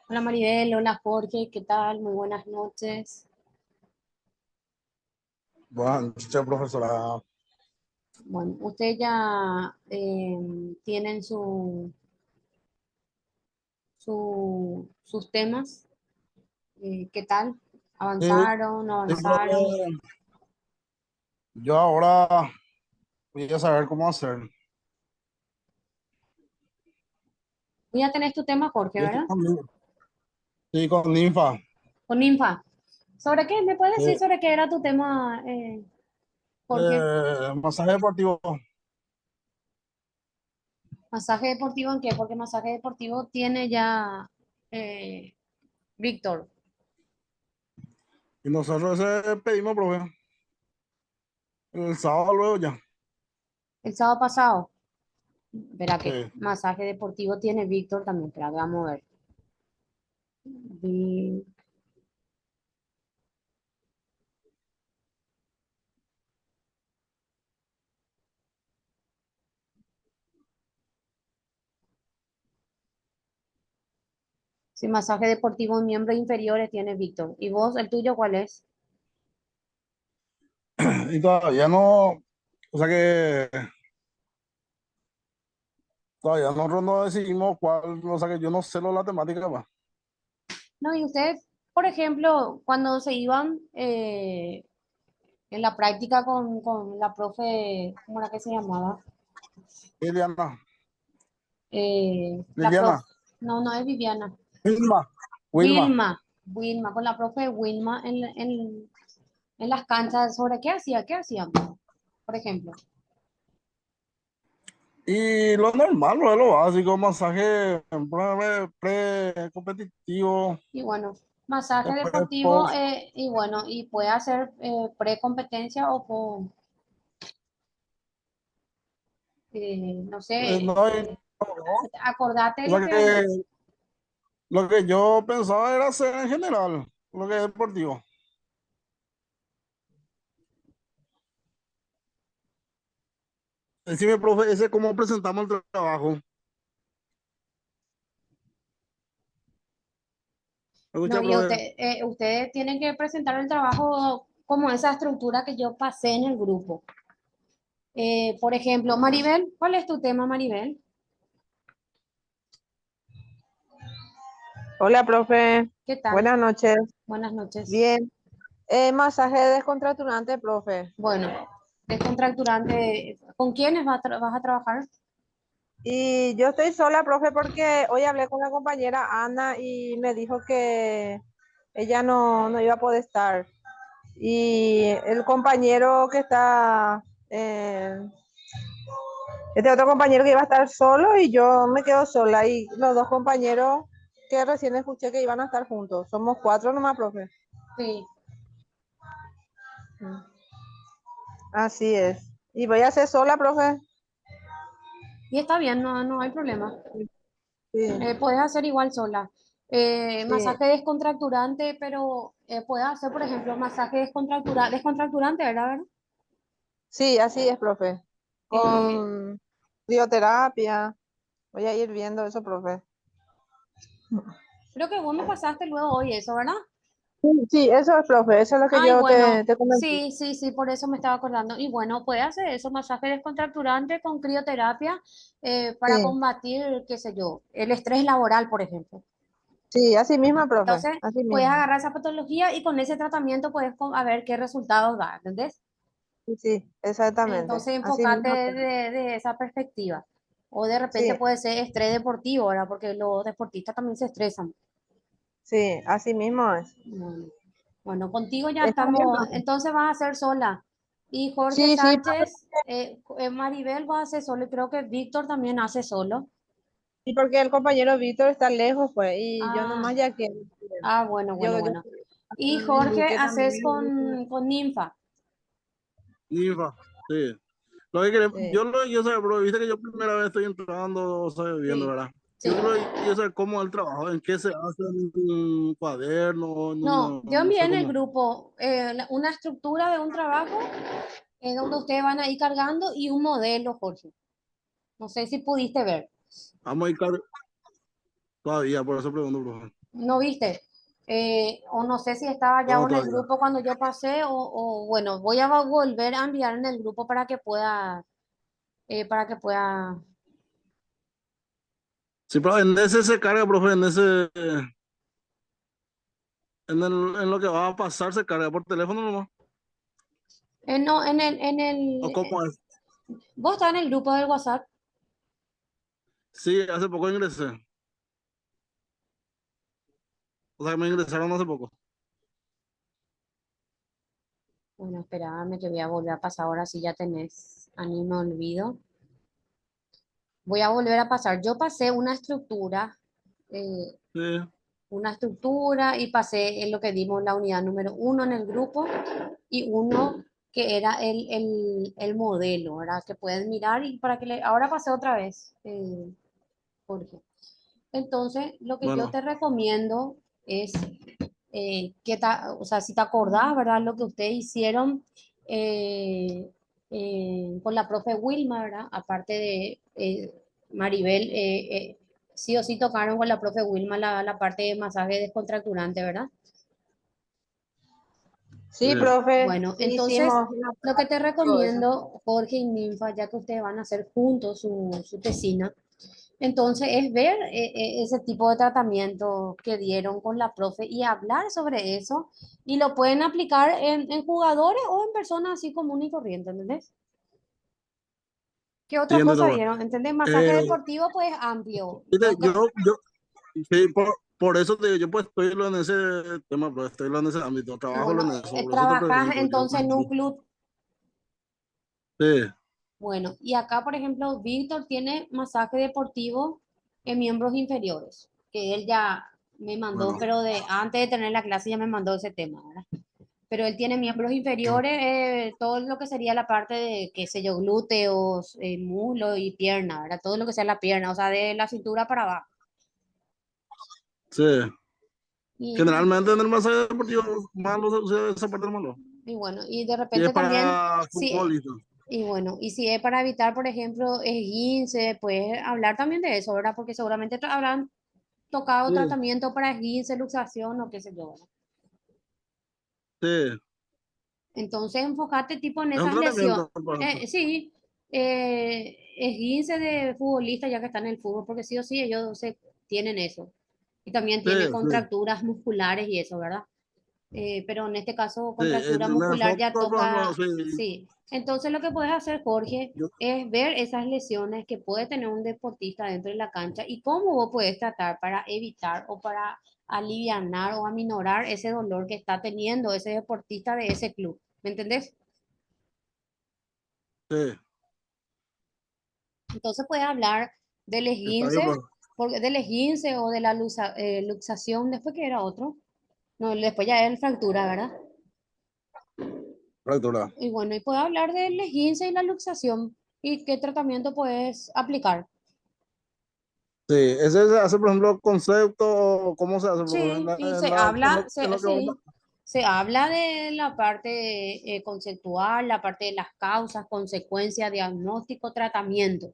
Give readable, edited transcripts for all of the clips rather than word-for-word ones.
Hola Maribel, hola Jorge, ¿qué tal? Muy buenas noches. Buenas noches, profesora. Bueno, ustedes ya tienen sus temas. ¿Qué tal? Sí, ¿Avanzaron? ¿No sí, avanzaron? profe. Yo ahora voy a saber cómo hacer. Tú ya tenés tu tema, Jorge, Yo estoy ¿verdad? sí, con Ninfa. Con Ninfa. ¿Sobre qué? ¿Me puedes decir Sí, sobre qué era tu tema, Jorge? masaje deportivo. ¿Masaje deportivo en qué? Porque masaje deportivo tiene ya eh, Víctor. Y nosotros ese pedimos, profe. El sábado luego ya. El sábado pasado. Verá que Sí. masaje deportivo tiene Víctor también. Espera, vamos a ver. Vi- Sí, masaje deportivo en miembros inferiores tiene Víctor. ¿Y vos, el tuyo, cuál es? Y todavía no, o sea que todavía nosotros no decidimos cuál, o sea que yo no sé la temática más. No, y ustedes, por ejemplo, cuando se iban en la práctica con la profe, ¿cómo era que se llamaba? Liliana, La Liliana, profe, no, no es Viviana. Wilma, Wilma. Wilma, con la profe Wilma en las canchas, ¿sobre qué hacía? ¿Qué hacían? Por ejemplo. Y lo normal, lo básico, masaje pre-competitivo, Y bueno, masaje después deportivo, post. y bueno, y puede hacer pre-competencia o no sé, No hay, no. acordate O lo sea que, lo que yo pensaba era hacer en general, lo que es deportivo. Decime, profe, ese cómo presentamos el trabajo. ¿Me no, escucha, y profe? ustedes tienen que presentar el trabajo como esa estructura que yo pasé en el grupo. Por ejemplo, Maribel, ¿cuál es tu tema, Maribel? Hola, profe. ¿Qué tal? Buenas noches. Buenas noches. Bien. Masaje descontracturante, profe. Bueno, descontracturante, ¿con quiénes vas a trabajar? Y yo estoy sola, profe, porque hoy hablé con la compañera Ana y me dijo que ella no iba a poder estar. Y el compañero que está, este otro compañero que iba a estar solo y yo me quedo sola. Y los dos compañeros que recién escuché que iban a estar juntos. Somos cuatro nomás, profe. Sí, Así es. ¿Y voy a ser sola, profe? y está bien, no, no hay problema. Sí, Puedes hacer igual sola. sí, Masaje descontracturante, pero puedes hacer, por ejemplo, masaje descontracturante, ¿verdad? sí, así es, profe. Eh, Con crioterapia. Voy a ir viendo eso, profe. Creo que vos me pasaste luego hoy eso, ¿verdad? Sí, sí, eso es, profe. Eso es lo que Ay, yo bueno, te comenté. sí, sí, sí, por eso me estaba acordando. Y bueno, puede hacer eso, masaje descontracturante con crioterapia para Sí, combatir, qué sé yo, el estrés laboral, por ejemplo. sí, así mismo, profe. Entonces, Así puedes mismo. agarrar esa patología y con ese tratamiento puedes a ver qué resultados da, ¿entendés? Sí, sí, exactamente. Entonces, Así enfócate mismo, profe. de esa perspectiva. O de repente Sí, puede ser estrés deportivo, ¿verdad? Porque los deportistas también se estresan. sí, así mismo es. Bueno, bueno, contigo ya Está bien, estamos, profe. entonces vas a ser sola. Y Jorge Sí, sí, profe. Sánchez, Maribel va a hacer solo y creo que Víctor también hace solo. Sí, porque el compañero Víctor está lejos, pues, y yo Ah, nomás ya quiero. bueno, bueno, Yo bueno. Y me Jorge indiqué haces también. con Ninfa. Ninfa, sí. Sí, Yo lo que quiero saber, bro, viste que yo primera vez estoy entrando, o sea, viendo, sí, ¿verdad? sí. Yo lo que quiero saber cómo es el trabajo, en qué se hace, en un cuaderno, No, yo no envié sé en el cómo. grupo una estructura de un trabajo donde ustedes van a ir cargando y un modelo, Jorge. No sé si pudiste ver. Vamos a ir todavía, por eso pregunto, bro. ¿No viste? O no sé si estaba ya No, en el todavía. grupo cuando yo pasé bueno, voy a volver a enviar en el grupo para que pueda, Sí, pero en ese se carga, profe, en lo que va a pasar se carga por teléfono nomás. no, ¿O cómo es? vos estás en el grupo del WhatsApp. Sí, hace poco ingresé. O sea, me ingresaron hace poco. Bueno, espérame que voy a volver a pasar ahora si ya tenés, a mí me olvido. Voy a volver a pasar. Yo pasé eh, Sí, una estructura y pasé en lo que dimos la unidad número 1 en el grupo y uno que era el modelo, ¿verdad? Que pueden mirar y para que ahora pasé otra vez, Jorge. Entonces, lo que yo bueno, te recomiendo es o sea, si te acordás, ¿verdad? Lo que ustedes hicieron eh, con la profe Wilma, ¿verdad? Aparte de Maribel, sí o sí tocaron con la profe Wilma la parte de masaje descontracturante, ¿verdad? sí, Sí, profe, Bueno, sí entonces, hicimos una lo que te práctica y todo eso. recomiendo, Jorge y Ninfa, ya que ustedes van a hacer juntos su tesina, entonces es ver ese tipo de tratamiento que dieron con la profe y hablar sobre eso y lo pueden aplicar en jugadores o en personas así común y corriente, ¿entendés? ¿Qué sí, otra cosa entiendo, profe. vieron? ¿Entendés? Masaje Eh, deportivo pues amplio. Mire, sí, por eso te digo, yo pues estoy en ese tema, pero estoy en ese ámbito, trabajo Bueno, en eso, por eso te trabajas pregunto, entonces en un club. sí, Bueno, y acá, por ejemplo, Víctor tiene masaje deportivo en miembros inferiores, que él ya me mandó, bueno, pero antes de tener la clase ya me mandó ese tema, ¿verdad? Pero él tiene miembros inferiores, todo lo que sería la parte de, qué sé yo, glúteos, muslo y pierna, ¿verdad? Todo lo que sea la pierna, o sea, de la cintura para abajo. sí. Y, Generalmente en el masaje deportivo malo se usa esa parte del malo. y bueno, y de Y es repente también, para sí, futbolistas. y bueno, y si es para evitar, por ejemplo, esguince, puedes hablar también de eso, ¿verdad? Porque seguramente habrán tocado Sí, tratamiento para esguince, luxación o qué sé yo, ¿verdad? sí. Entonces, enfócate tipo en Es un esas lesiones. tratamiento, por ejemplo. Sí, esguince de futbolista ya que está en el fútbol, porque sí o sí ellos tienen eso. Y también Sí, tiene sí, contracturas musculares y eso, ¿verdad? Pero en este caso, sí. contractura Me muscular ya enfoco, por ejemplo, toca, sí. sí. Entonces, lo que puedes hacer, Jorge, Yo, es ver esas lesiones que puede tener un deportista dentro de la cancha y cómo vos puedes tratar para evitar o para alivianar o aminorar ese dolor que está teniendo ese deportista de ese club. ¿Me entendés? sí, Entonces puedes hablar del está bien, esguince, pues. porque del esguince o de la luxación, después que era otro. No, después ya era fractura, ¿verdad? Fractura. Y bueno, y puedes hablar del esguince y la luxación y qué tratamiento puedes aplicar. Sí, ese se hace, por ejemplo, concepto, ¿cómo se hace? Porque Sí, y en lo que sí, se habla de la parte conceptual, la parte de las causas, consecuencias, diagnóstico, tratamiento.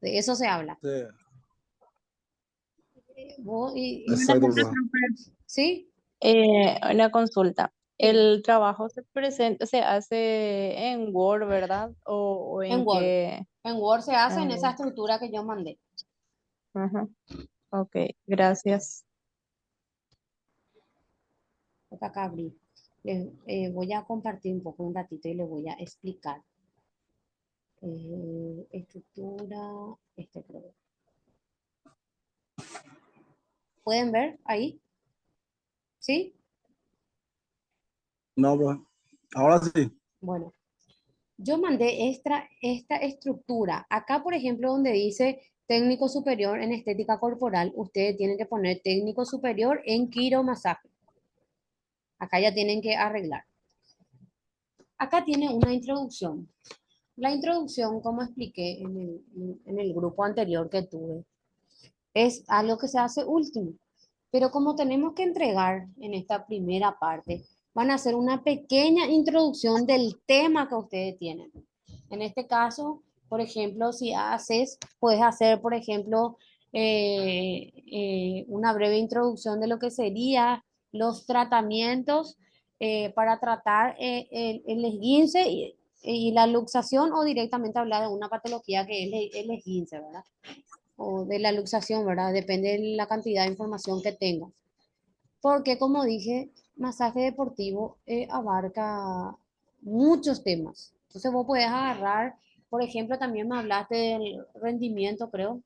De eso se habla. sí, Una exacto, cosa, profe. profe, ¿Sí? una consulta. Sí, El trabajo se presenta, se hace en Word, ¿verdad? O en en Word. qué, En Word se hace en en esa Word. estructura que yo mandé. Ajá. Ok, gracias. Acá abrí. Voy a compartir un poco, un ratito y les voy a explicar. Estructura, este creo. ¿Pueden ver ahí? ¿Sí? No, pues. Ahora sí. Bueno, yo mandé esta estructura. Acá, por ejemplo, donde dice técnico superior en estética corporal, ustedes tienen que poner técnico superior en quiromasaje. Acá ya tienen que arreglar. Acá tiene una introducción. La introducción, como expliqué en el grupo anterior que tuve, es algo que se hace último. Pero como tenemos que entregar en esta primera parte, van a hacer una pequeña introducción del tema que ustedes tienen. En este caso, por ejemplo, si haces, puedes hacer, por ejemplo, una breve introducción de lo que serían los tratamientos para tratar el esguince y la luxación o directamente hablar de una patología que es el esguince, ¿verdad? O de la luxación, ¿verdad? Depende de la cantidad de información que tengas. Porque como dije, masaje deportivo abarca muchos temas. Entonces vos podés agarrar, por ejemplo, también me hablaste del rendimiento, creo,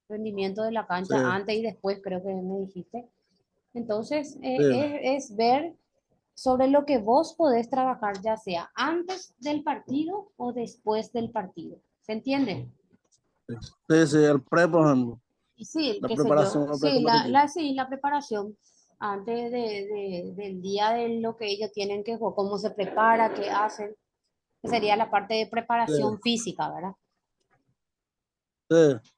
rendimiento de la Sí, cancha antes y después, creo que me dijiste. Entonces, sí, es ver sobre lo que vos podés trabajar, ya sea antes del partido o después del partido. ¿Se entiende? sí, sí, sí, el pre, por ejemplo, Y sí, la qué sé yo, preparación al sí, precompetitivo. sí, la preparación antes del día de lo que ellos tienen que, o cómo se prepara, qué hacen, que sería la parte de Sí, preparación física, ¿verdad? sí,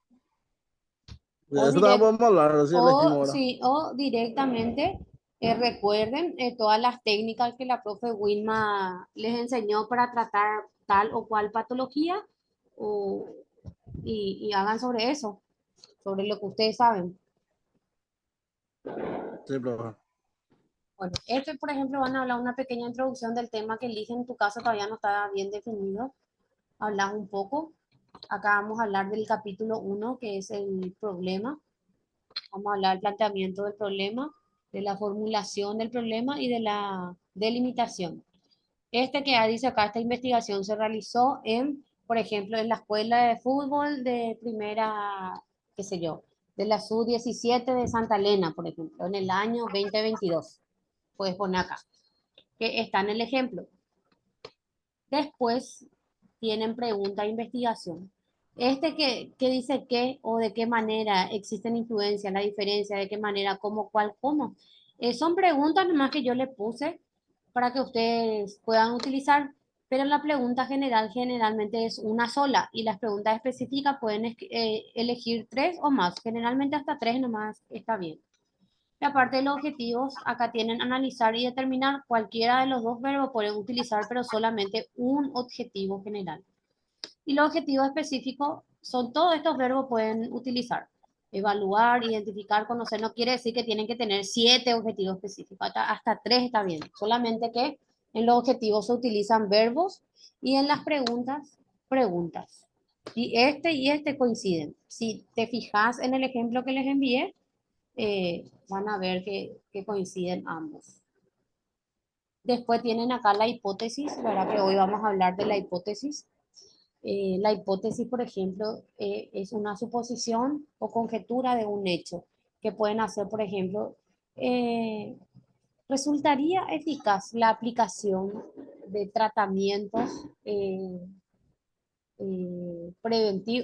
O, de eso también direct, podemos hablar, así elegimos o, ahora. sí, o directamente recuerden todas las técnicas que la profe Wilma les enseñó para tratar tal o cual patología o, y hagan sobre eso, sobre lo que ustedes saben. Sí, profe. Bueno, este, por ejemplo, van a hablar una pequeña introducción del tema que eligen. En tu caso todavía no está bien definido. Hablas un poco. Acá vamos a hablar del capítulo uno que es el problema. Vamos a hablar del planteamiento del problema, de la formulación del problema y de la delimitación. Este que dice acá, esta investigación se realizó en, por ejemplo, en la escuela de fútbol de primera, qué sé yo, de la sub-17 de Santa Elena, por ejemplo, en el año 2022. Puedes poner acá, que está en el ejemplo. Después tienen pregunta e investigación. Este que dice qué o de qué manera existen influencias, la diferencia, de qué manera, cómo, cuál, cómo. Son preguntas nomás que yo le puse para que ustedes puedan utilizar, pero la pregunta general generalmente es una sola y las preguntas específicas pueden elegir tres o más. Generalmente hasta tres nomás está bien. La parte de los objetivos, acá tienen analizar y determinar. Cualquiera de los dos verbos pueden utilizar, pero solamente un objetivo general. Y los objetivos específicos son todos estos verbos pueden utilizar. Evaluar, identificar, conocer, no quiere decir que tienen que tener 7 objetivos específicos, hasta 3 está bien. Solamente que en los objetivos se utilizan verbos y en las preguntas, preguntas. Y este coinciden. Si te fijas en el ejemplo que les envié, van a ver que coinciden ambos. Después tienen acá la hipótesis, ¿verdad? Que hoy vamos a hablar de la hipótesis. La hipótesis, por ejemplo, es una suposición o conjetura de un hecho que pueden hacer, por ejemplo, eh, ¿resultaría eficaz la aplicación de tratamientos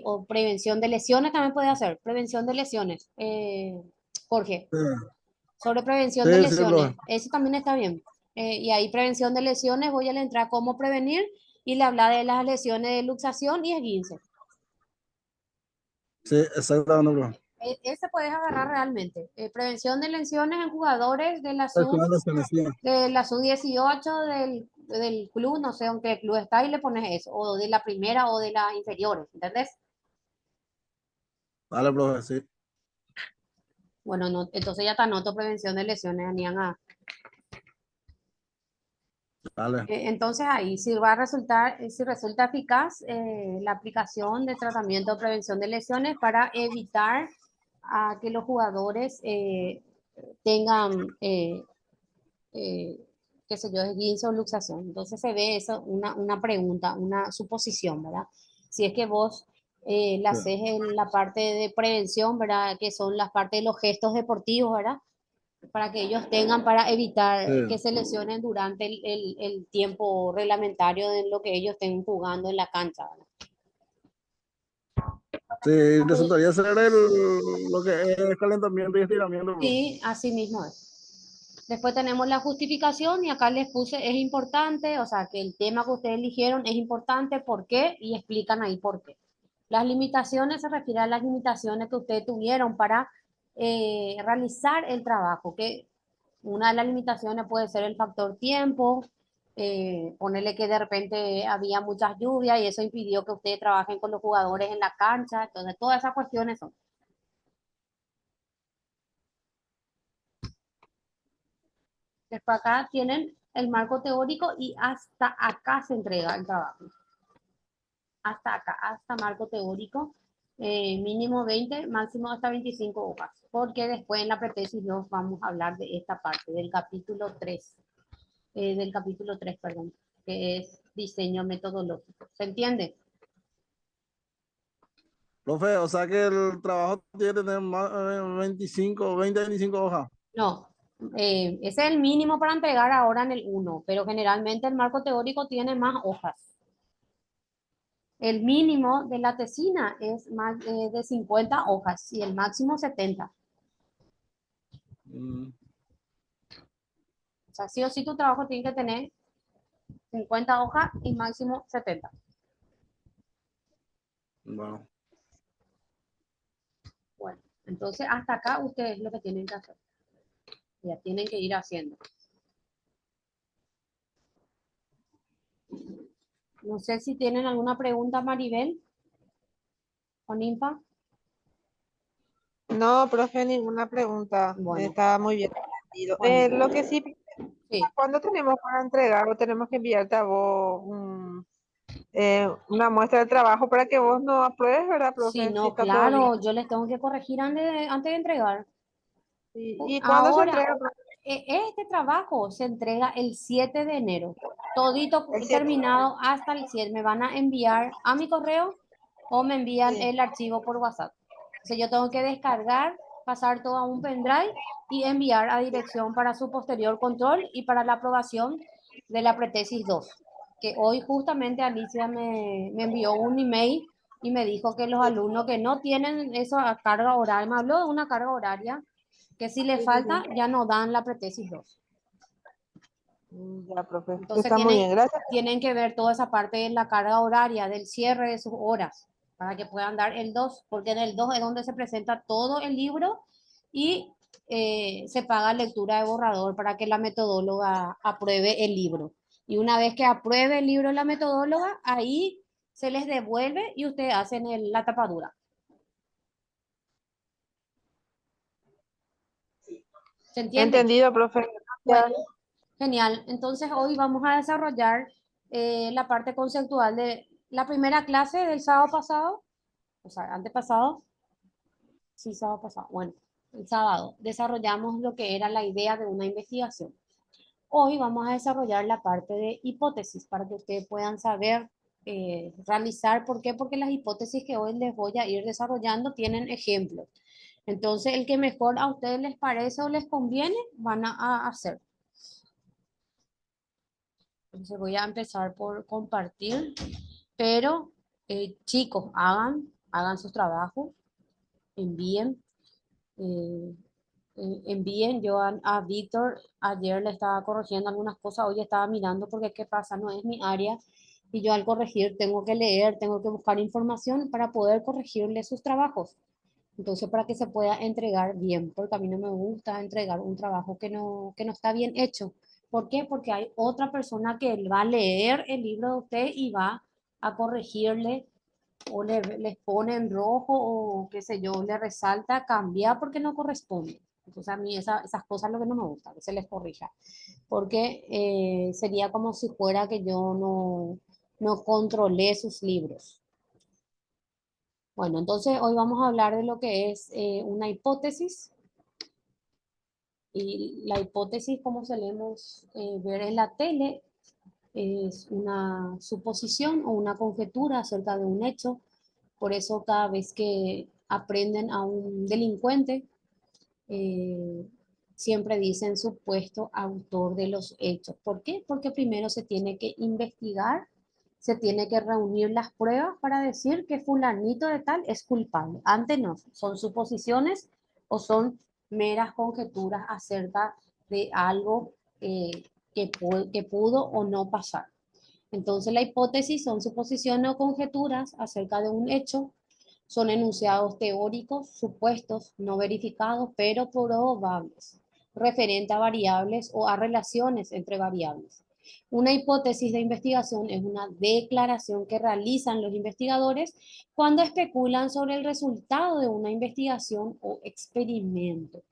o prevención de lesiones? También puede hacer prevención de lesiones. Jorge. Sí, Sobre prevención de sí, sí, profe. lesiones, eso también está bien. Y ahí prevención de lesiones, voy a le entrar cómo prevenir y le habla de las lesiones de luxación y esguince. Sí, exactamente, profe. Ese puedes agarrar realmente. Prevención de lesiones en jugadores Al final de Fenecida. de la sub 18 del club, no sé en qué club está y le pones eso, o de la primera o de las inferiores, ¿entendés? Vale, profe, sí. Bueno, no, entonces ya te anoto prevención de lesiones, Anian. Vale. Entonces ahí si va a resultar, si resulta eficaz la aplicación de tratamiento de prevención de lesiones para evitar que los jugadores tengan, eh, qué sé yo, esguince o luxación. Entonces se ve eso, una pregunta, una suposición, ¿verdad? Si es que vos la Sí, haces en la parte de prevención, ¿verdad? Que son las partes de los gestos deportivos, ¿verdad? Para que ellos tengan para evitar que sí. se lesionen durante el tiempo reglamentario de lo que ellos estén jugando en la cancha, ¿verdad? Sí, resultaría ser lo que es calentamiento y estiramiento, profe. Sí, así mismo es. Después tenemos la justificación y acá les puse es importante, o sea, que el tema que ustedes eligieron es importante, ¿por qué? Y explican ahí por qué. Las limitaciones se refieren a las limitaciones que ustedes tuvieron para realizar el trabajo, que una de las limitaciones puede ser el factor tiempo, ponerle que de repente había muchas lluvias y eso impidió que ustedes trabajen con los jugadores en la cancha, entonces todas esas cuestiones son. Después acá tienen el marco teórico y hasta acá se entrega el trabajo. Hasta acá, hasta marco teórico, mínimo 20, máximo hasta 25 hojas. Porque después en la pretesis 2 vamos a hablar de esta parte, del capítulo 3, perdón, que es diseño metodológico. ¿Se entiende? Profe, o sea que el trabajo tiene que tener más, 25, 20, 25 hojas. No, ese es el mínimo para entregar ahora en el 1, pero generalmente el marco teórico tiene más hojas. El mínimo de la tesina es más de 50 hojas y el máximo 70. Mm, O sea, sí o sí tu trabajo tiene que tener 50 hojas y máximo 70. bueno. Bueno, entonces hasta acá ustedes lo que tienen que hacer. Ya tienen que ir haciendo. No sé si tienen alguna pregunta, Maribel o Ninfa. No, profe, ninguna pregunta. Bueno, Está muy bien entendido. bueno, Lo que sí, sí. ¿cuándo tenemos para entregar o tenemos que enviarte a vos una muestra de trabajo para que vos no apruebes, ¿verdad, Si profe? Si no, está todo bien. claro, yo les tengo que corregir antes de entregar. ¿Y cuándo se Ahora, entrega, profe? este trabajo se entrega el 7 de enero. Todito El 7. terminado hasta el 7. Me van a enviar a mi correo o me envían Sí. el archivo por WhatsApp. Entonces yo tengo que descargar, pasar todo a un pendrive y enviar a dirección para su posterior control y para la aprobación de la pretesis 2. Que hoy justamente Alicia me envió un email y me dijo que los Sí, alumnos que no tienen esa carga horaria, me habló de una carga horaria que si le sí, sí, falta sí. ya no dan la pretesis 2. Ya, profe. Entonces Está muy bien, gracias. tienen que ver toda esa parte de la carga horaria, del cierre de sus horas, para que puedan dar el 2, porque en el 2 es donde se presenta todo el libro y se paga lectura de borrador para que la metodóloga apruebe el libro. Y una vez que apruebe el libro la metodóloga, ahí se les devuelve y ustedes hacen la tapadura. ¿Se entiende? Entendido, profe. Bueno, Gracias. genial. Entonces hoy vamos a desarrollar la parte conceptual de la primera clase del sábado pasado, o sea, antepasado, sí, sábado pasado, bueno, el sábado desarrollamos lo que era la idea de una investigación. Hoy vamos a desarrollar la parte de hipótesis para que ustedes puedan saber realizar. ¿Por qué? Porque las hipótesis que hoy les voy a ir desarrollando tienen ejemplos. Entonces, el que mejor a ustedes les parece o les conviene, van a hacer. Entonces voy a empezar por compartir, pero chicos, hagan sus trabajos, envíen, eh, envíen. Yo a Víctor ayer le estaba corrigiendo algunas cosas, hoy estaba mirando porque qué pasa, no es mi área y yo al corregir tengo que leer, tengo que buscar información para poder corregirle sus trabajos. Entonces, para que se pueda entregar bien, porque a mí no me gusta entregar un trabajo que no está bien hecho. ¿Por qué? Porque hay otra persona que va a leer el libro de usted y va a corregirle o les pone en rojo o qué sé yo, le resalta, cambia porque no corresponde. Entonces a mí esas cosas es lo que no me gusta, que se les corrija, porque sería como si fuera que yo no controlé sus libros. Bueno, entonces hoy vamos a hablar de lo que es una hipótesis. Y la hipótesis, como solemos ver en la tele, es una suposición o una conjetura acerca de un hecho. Por eso cada vez que aprenden a un delincuente, eh, siempre dicen supuesto autor de los hechos. ¿Por qué? Porque primero se tiene que investigar, se tiene que reunir las pruebas para decir que fulanito de tal es culpable. Antes no, son suposiciones o son meras conjeturas acerca de algo que pudo o no pasar. Entonces la hipótesis son suposiciones o conjeturas acerca de un hecho, son enunciados teóricos, supuestos, no verificados, pero probables, referente a variables o a relaciones entre variables. Una hipótesis de investigación es una declaración que realizan los investigadores cuando especulan sobre el resultado de una investigación o experimento.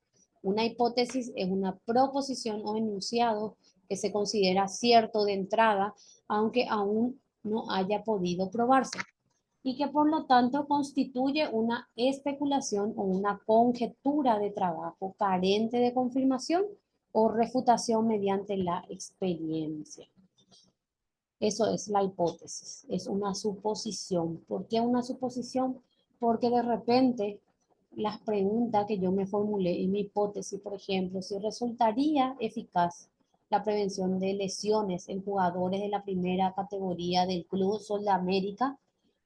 Una hipótesis es una proposición o enunciado que se considera cierto de entrada, aunque aún no haya podido probarse, y que por lo tanto constituye una especulación o una conjetura de trabajo carente de confirmación o refutación mediante la experiencia. Eso es la hipótesis, es una suposición. ¿Por qué una suposición? Porque de repente las preguntas que yo me formulé en mi hipótesis, por ejemplo, si resultaría eficaz la prevención de lesiones en jugadores de la primera categoría del Club Sol de América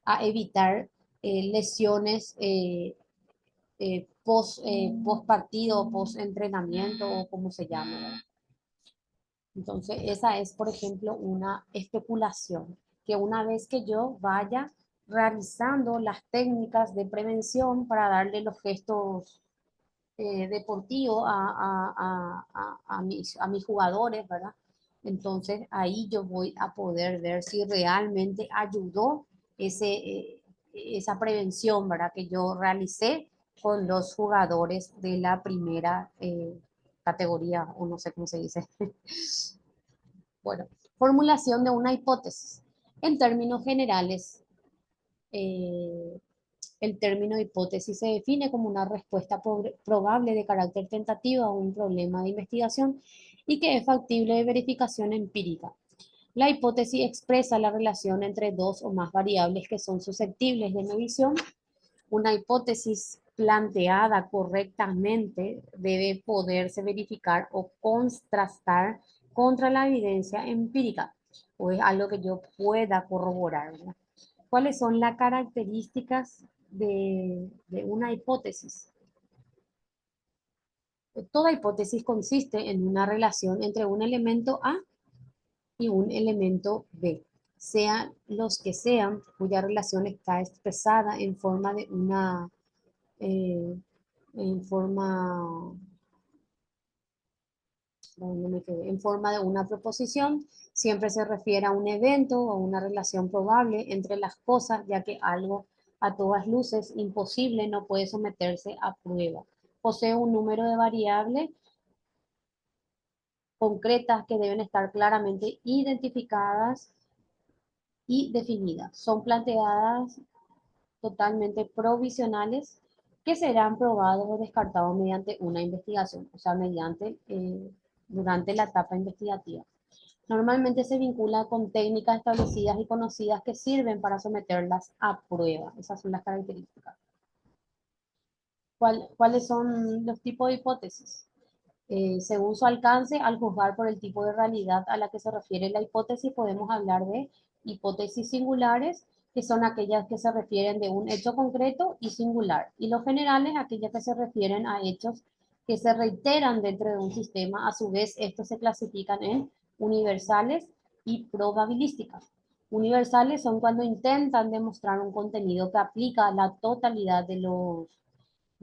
a evitar lesiones post partido, post entrenamiento o como se llame, ¿verdad? Entonces, esa es, por ejemplo, una especulación, que una vez que yo vaya realizando las técnicas de prevención para darle los gestos deportivos a mis jugadores, ¿verdad? Entonces, ahí yo voy a poder ver si realmente ayudó esa prevención, ¿verdad? Que yo realicé con los jugadores de la primera categoría, o no sé cómo se dice. Bueno, formulación de una hipótesis. En términos generales, eh, el término hipótesis se define como una respuesta probable de carácter tentativo a un problema de investigación y que es factible de verificación empírica. La hipótesis expresa la relación entre dos o más variables que son susceptibles de medición. Una hipótesis planteada correctamente debe poderse verificar o contrastar contra la evidencia empírica, o es algo que yo pueda corroborar, ¿verdad? ¿Cuáles son las características de una hipótesis? Toda hipótesis consiste en una relación entre un elemento A y un elemento B, sean los que sean, cuya relación está expresada en forma de una eh, en forma, en forma de una proposición, siempre se refiere a un evento o una relación probable entre las cosas, ya que algo a todas luces imposible no puede someterse a prueba. Posee un número de variables concretas que deben estar claramente identificadas y definidas. Son planteadas totalmente provisionales que serán probados o descartados mediante una investigación, o sea, durante la etapa investigativa. Normalmente se vincula con técnicas establecidas y conocidas que sirven para someterlas a prueba. Esas son las características. ¿Cuáles son los tipos de hipótesis? Según su alcance, al juzgar por el tipo de realidad a la que se refiere la hipótesis, podemos hablar de hipótesis singulares, que son aquellas que se refieren de un hecho concreto y singular, y los generales, aquellas que se refieren a hechos que se reiteran dentro de un sistema. A su vez, estos se clasifican en universales y probabilísticas. Universales son cuando intentan demostrar un contenido que aplica a la totalidad de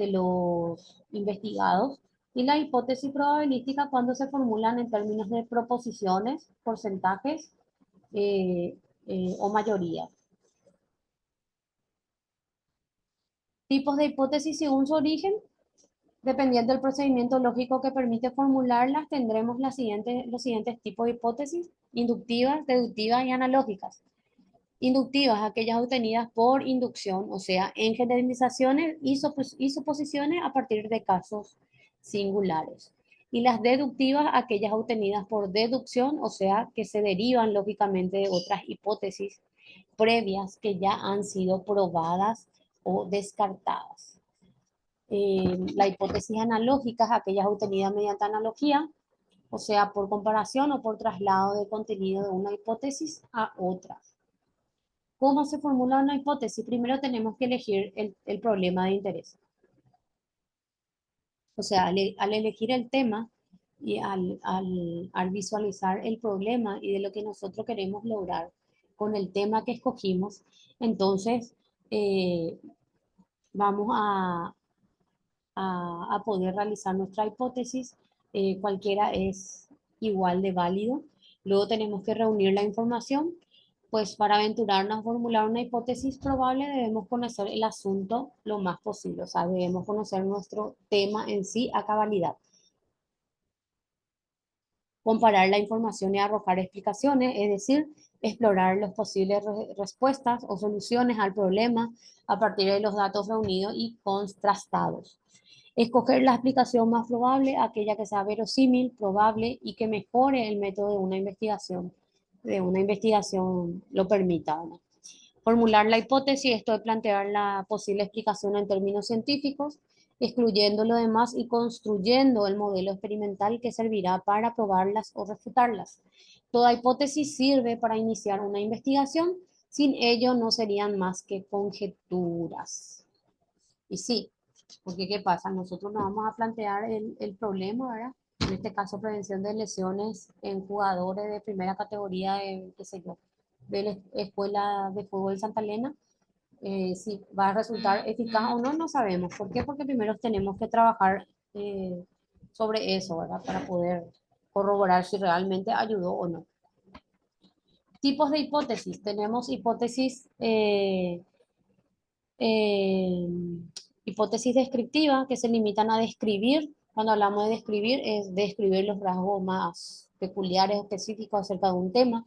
los investigados, y la hipótesis probabilística cuando se formulan en términos de proposiciones, porcentajes eh, o mayoría. Tipos de hipótesis según su origen. Dependiendo del procedimiento lógico que permite formularlas, tendremos los siguientes tipos de hipótesis: inductivas, deductivas y analógicas. Inductivas, aquellas obtenidas por inducción, o sea, en generalizaciones y suposiciones a partir de casos singulares. Y las deductivas, aquellas obtenidas por deducción, o sea, que se derivan lógicamente de otras hipótesis previas que ya han sido probadas o descartadas. La hipótesis analógica, aquellas obtenidas mediante analogía, o sea, por comparación o por traslado de contenido de una hipótesis a otra. ¿Cómo se formula una hipótesis? Primero tenemos que elegir el problema de interés. O sea, al elegir el tema y al visualizar el problema y de lo que nosotros queremos lograr con el tema que escogimos, entonces eh, vamos a poder realizar nuestra hipótesis. Cualquiera es igual de válido. Luego tenemos que reunir la información. pues para aventurarnos a formular una hipótesis probable debemos conocer el asunto lo más posible, o sea, debemos conocer nuestro tema en sí a cabalidad. Comparar la información y arrojar explicaciones, es decir, explorar las posibles respuestas o soluciones al problema a partir de los datos reunidos y contrastados. Escoger la explicación más probable, aquella que sea verosímil, probable y que mejore el método de una investigación lo permita, ¿no? Formular la hipótesis, esto es plantear la posible explicación en términos científicos, excluyendo lo demás y construyendo el modelo experimental que servirá para probarlas o refutarlas. Toda hipótesis sirve para iniciar una investigación, sin ello no serían más que conjeturas. Y sí, porque ¿qué pasa? Nosotros nos vamos a plantear el problema, ¿verdad? En este caso, prevención de lesiones en jugadores de primera categoría, qué sé yo, de la Escuela de Fútbol Santa Elena. Si va a resultar eficaz o no, no sabemos. ¿Por qué? Porque primero tenemos que trabajar sobre eso, ¿verdad? Para poder corroborar si realmente ayudó o no. Tipos de hipótesis. Tenemos eh, hipótesis descriptiva que se limitan a describir. Cuando hablamos de describir, es describir los rasgos más peculiares, específicos acerca de un tema.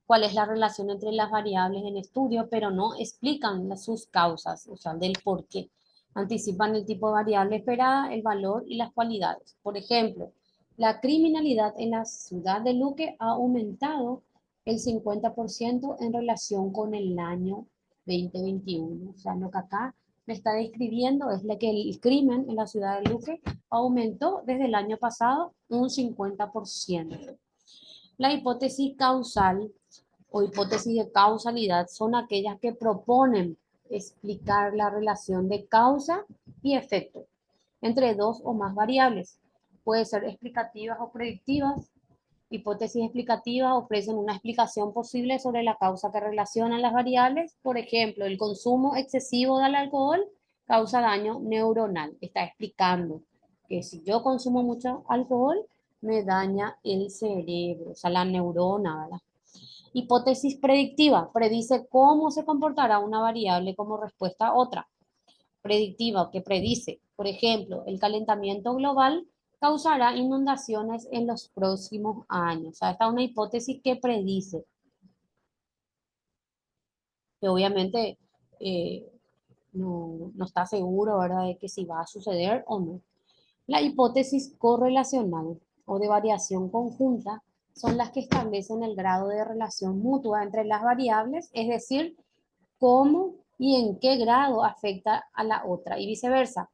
Cuál es la relación entre las variables en estudio, pero no explican sus causas, o sea, del por qué. Anticipan el tipo de variable esperada, el valor y las cualidades. Por ejemplo, la criminalidad en la ciudad de Luque ha aumentado el 50% en relación con el año 2021. O sea, lo que acá me está describiendo es que el crimen en la ciudad de Luque aumentó desde el año pasado un 50%. La hipótesis causal o hipótesis de causalidad son aquellas que proponen explicar la relación de causa y efecto entre dos o más variables. Puede ser explicativas o predictivas. Hipótesis explicativas ofrecen una explicación posible sobre la causa que relacionan las variables. Por ejemplo, el consumo excesivo del alcohol causa daño neuronal. Está explicando que si yo consumo mucho alcohol, me daña el cerebro, o sea, la neurona, ¿verdad? Hipótesis predictiva, predice cómo se comportará una variable como respuesta a otra. Predictiva, que predice, por ejemplo, el calentamiento global causará inundaciones en los próximos años. O sea, esta es una hipótesis que predice, que obviamente eh, no está seguro, ¿verdad?, de que si va a suceder o no. La hipótesis correlacional o de variación conjunta son las que establecen el grado de relación mutua entre las variables, es decir, cómo y en qué grado afecta a la otra y viceversa.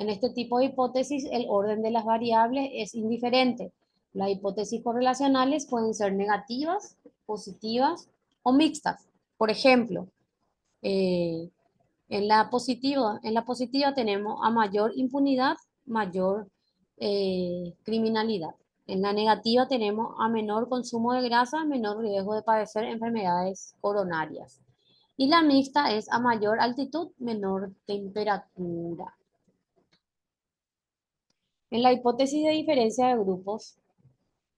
En este tipo de hipótesis, el orden de las variables es indiferente. Las hipótesis correlacionales pueden ser negativas, positivas o mixtas. Por ejemplo, eh, en la positiva tenemos a mayor impunidad, mayor criminalidad. En la negativa tenemos a menor consumo de grasa, menor riesgo de padecer enfermedades coronarias. Y la mixta es a mayor altitud, menor temperatura. En la hipótesis de diferencia de grupos,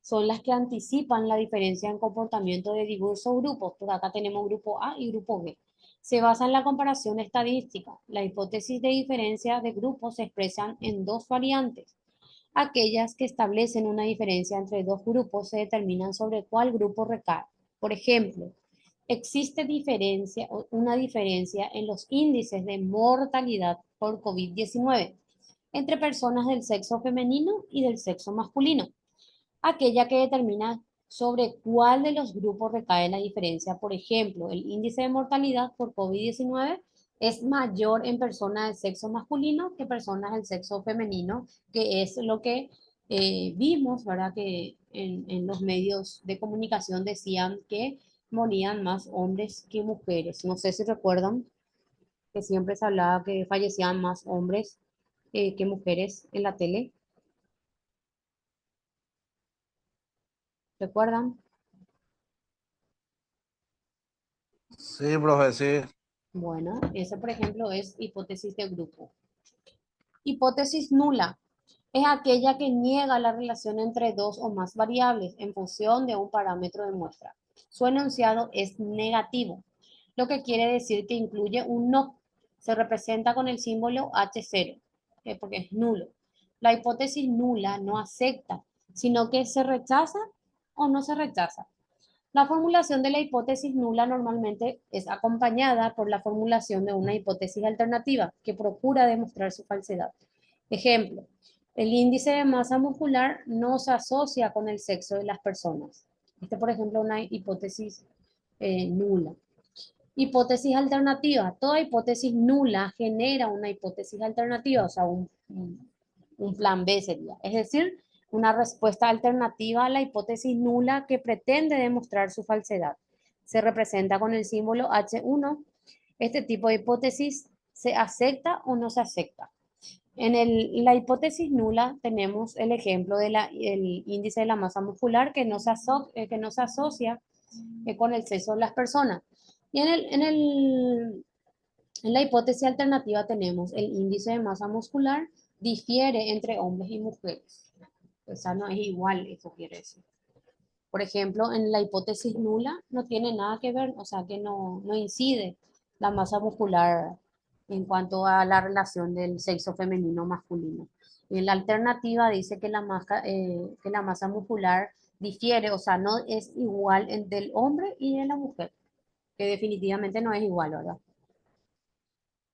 son las que anticipan la diferencia en comportamiento de diversos grupos. Pues acá tenemos grupo A y grupo B. Se basa en la comparación estadística. La hipótesis de diferencia de grupos se expresan en dos variantes. Aquellas que establecen una diferencia entre dos grupos se determinan sobre cuál grupo recae. Por ejemplo, existe una diferencia en los índices de mortalidad por COVID-19 entre personas del sexo femenino y del sexo masculino. Aquella que determina sobre cuál de los grupos recae la diferencia. Por ejemplo, el índice de mortalidad por COVID-19 es mayor en personas del sexo masculino que personas del sexo femenino, que es lo que vimos, ¿verdad? Que en los medios de comunicación decían que morían más hombres que mujeres. No sé si recuerdan que siempre se hablaba que fallecían más hombres que mujeres en la tele. ¿Recuerdan? Sí, profe, sí. Bueno, esa por ejemplo es hipótesis de grupo. Hipótesis nula es aquella que niega la relación entre dos o más variables en función de un parámetro de muestra. Su enunciado es negativo, lo que quiere decir que incluye un no. Se representa con el símbolo H0, porque es nulo. La hipótesis nula no acepta, sino que se rechaza o no se rechaza. La formulación de la hipótesis nula normalmente es acompañada por la formulación de una hipótesis alternativa que procura demostrar su falsedad. Ejemplo, el índice de masa muscular no se asocia con el sexo de las personas. Por ejemplo, una hipótesis nula. Hipótesis alternativa. Toda hipótesis nula genera una hipótesis alternativa, o sea, un plan B sería. Es decir, una respuesta alternativa a la hipótesis nula que pretende demostrar su falsedad. Se representa con el símbolo H1. Este tipo de hipótesis se acepta o no se acepta. En la hipótesis nula tenemos el ejemplo del índice de la masa muscular que no se asocia con el sexo de las personas. Y en la hipótesis alternativa tenemos el índice de masa muscular difiere entre hombres y mujeres. O sea, no es igual, eso quiere decir. Por ejemplo, en la hipótesis nula no tiene nada que ver, o sea, que no incide la masa muscular en cuanto a la relación del sexo femenino-masculino. Y en la alternativa dice que que la masa muscular difiere, o sea, no es igual del hombre y de la mujer, que definitivamente no es igual, ¿verdad?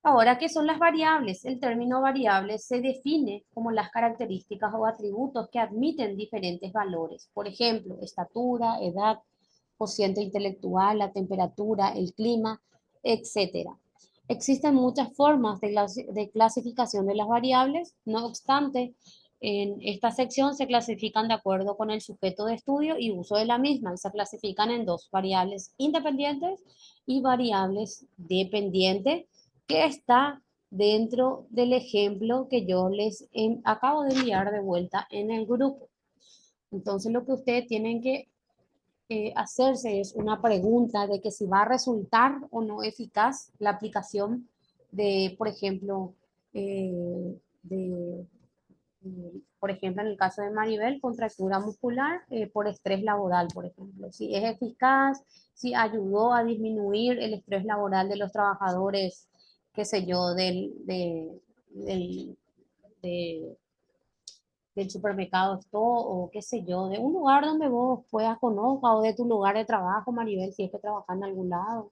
Ahora, ¿qué son las variables? El término variable se define como las características o atributos que admiten diferentes valores. Por ejemplo, estatura, edad, cociente intelectual, la temperatura, el clima, etcétera. Existen muchas formas de clasificación de las variables, no obstante, en esta sección se clasifican de acuerdo con el sujeto de estudio y uso de la misma. Se clasifican en dos, variables independientes y variables dependientes, que está dentro del ejemplo que yo les acabo de enviar de vuelta en el grupo. Entonces lo que ustedes tienen que hacerse es una pregunta de que si va a resultar o no eficaz la aplicación de, por ejemplo, por ejemplo, en el caso de Maribel, contractura muscular por estrés laboral, por ejemplo. Si es eficaz, si ayudó a disminuir el estrés laboral de los trabajadores, qué sé yo, del, de- del supermercado esto o qué sé yo, de un lugar donde vos puedas conozca o de tu lugar de trabajo, Maribel, si es que trabajas en algún lado.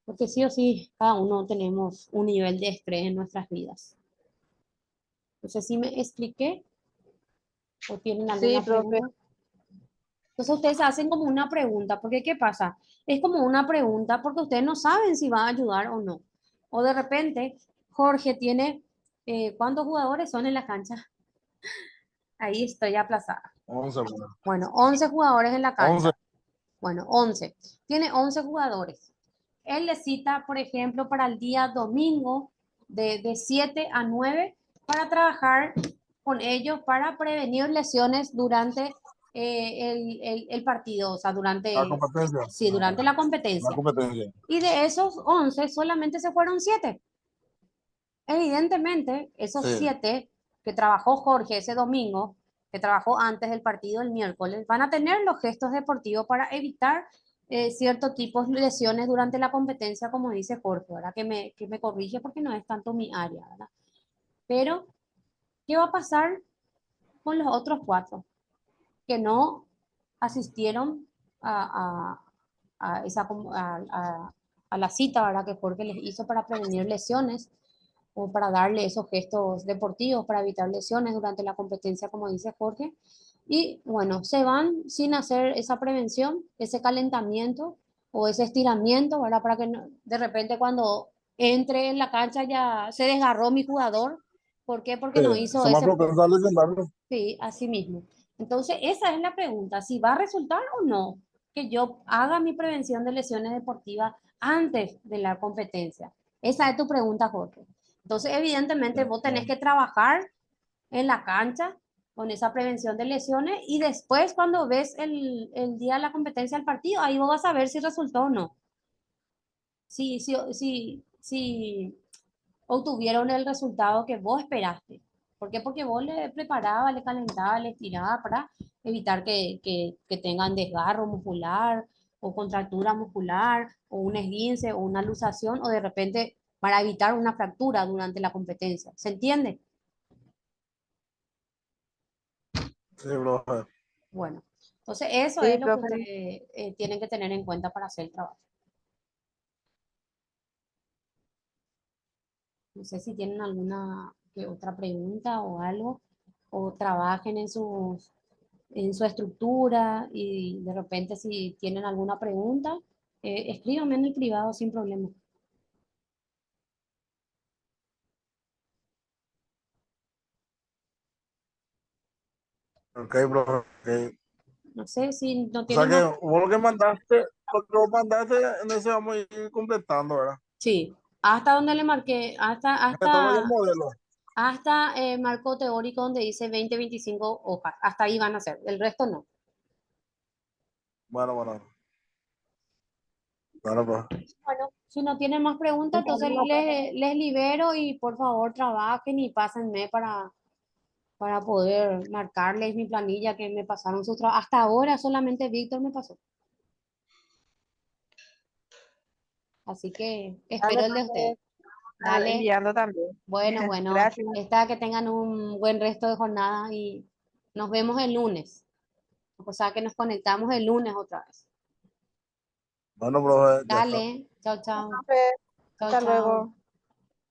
Porque sí o sí, cada uno tenemos un nivel de estrés en nuestras vidas. No sé si me expliqué o tienen Sí, alguna profe. pregunta. Entonces ustedes hacen como una pregunta, porque ¿qué pasa? Es como una pregunta porque ustedes no saben si va a ayudar o no. O de repente, Jorge tiene, ¿cuántos jugadores son en la cancha? Ahí estoy aplazada. 11, bueno. Bueno, 11 jugadores en la 11. cancha. Bueno, 11. Tiene 11 jugadores. Él le cita, por ejemplo, para el día domingo de 7 a 9 para trabajar con ellos para prevenir lesiones durante el partido, o sea, La durante, competencia. sí, durante la La competencia. competencia. Y de esos 11 solamente se fueron 7. Evidentemente, esos Sí. 7 que trabajó Jorge ese domingo, que trabajó antes del partido el miércoles, van a tener los gestos deportivos para evitar cierto tipo de lesiones durante la competencia, como dice Jorge, ¿verdad? Que me corrige porque no es tanto mi área, ¿verdad? Pero, ¿qué va a pasar con los otros 4 que no asistieron a esa, a la cita, ¿verdad? Que Jorge les hizo para prevenir lesiones o para darle esos gestos deportivos para evitar lesiones durante la competencia, como dice Jorge. Y bueno, se van sin hacer esa prevención, ese calentamiento o ese estiramiento, ¿verdad? Para que de repente cuando entre en la cancha ya se desgarró mi jugador. ¿Por qué? Porque Sí. no hizo Son más ese, propensos a lesionarse. sí, así mismo. Entonces, esa es la pregunta, si va a resultar o no que yo haga mi prevención de lesiones deportivas antes de la competencia. Esa es tu pregunta, Jorge. Entonces, evidentemente, vos tenés que trabajar en la cancha con esa prevención de lesiones y después cuando ves el día de la competencia del partido, ahí vos vas a ver si resultó o no. Si obtuvieron el resultado que vos esperaste. ¿Por qué? Porque vos le preparabas, le calentabas, le estirabas para evitar que tengan desgarro muscular o contractura muscular, o un esguince, o una luxación, o de repente para evitar una fractura durante la competencia. ¿Se entiende? Sí, profe. Bueno, entonces eso Sí, es lo que profe. ustedes tienen que tener en cuenta para hacer el trabajo. No sé si tienen alguna otra pregunta o algo, o trabajen en su estructura y de repente si tienen alguna pregunta, escríbanme en el privado sin problema. Ok, profe. Ok. No sé si no O sea tienen que más. lo que vos mandaste, en ese vamos a ir completando, ¿verdad? Sí, hasta donde le marqué, Todo y el modelo. hasta marco teórico donde dice 20-25 hojas. Hasta ahí van a ser, el resto no. Bueno, bueno. Bueno, pues. Bueno, si no tienen más preguntas, entonces les libero y por favor trabajen y pásenme para poder marcarles mi planilla que me pasaron sus trabajos. Hasta ahora solamente Víctor me pasó. Así que Dale, espero el de profe, ustedes. Dale. enviando también. Bueno, bueno. Gracias. Está que tengan un buen resto de jornada y nos vemos el lunes. O sea que nos conectamos el lunes otra vez. Bueno, profe, ya está. Dale. Chao, chao. Profe, Chao, hasta chao. luego.